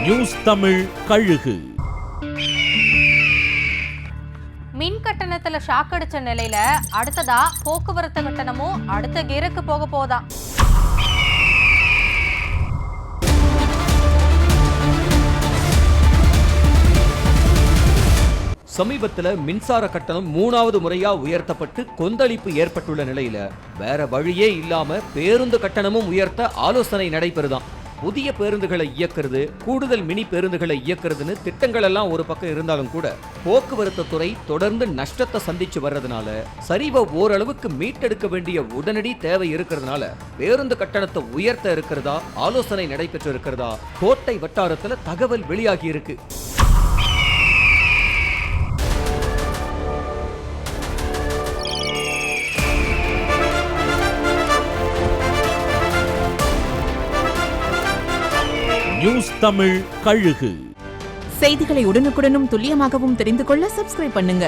News Tamil கழுகு. மின் கட்டணத்துல shock அடிச்ச நிலையில அடுத்ததா போக்குவரத்து கட்டணமும் அடுத்த கியருக்கு போக போதாம். சமீபத்தில் மின்சார கட்டணம் 3வது முறையா உயர்த்தப்பட்டு கொந்தளிப்பு ஏற்பட்டுள்ள நிலையில வேற வழியே இல்லாம பேருந்து கட்டணமும் உயர்த்த ஆலோசனை நடைபெறுதாம். புதிய பேருந்துகளை இயக்கிறது, கூடுதல் மினி பேருந்துகளை இயக்கிறதுன்னு திட்டங்கள் எல்லாம் ஒரு பக்கம் இருந்தாலும் கூட போக்குவரத்து துறை தொடர்ந்து நஷ்டத்தை சந்திச்சு வர்றதுனால சரிவை ஓரளவுக்கு மீட்டெடுக்க வேண்டிய உடனடி தேவை இருக்கிறதுனால பேருந்து கட்டணத்தை உயர்த்த இருக்கிறதா ஆலோசனை நடைபெற்று இருக்கிறதா கோட்டை வட்டாரத்துல தகவல் வெளியாகி இருக்கு. நியூஸ் தமிழ் கழுகு. செய்திகளை உடனுக்குடனும் துல்லியமாகவும் தெரிந்து கொள்ள சப்ஸ்கிரைப் பண்ணுங்க.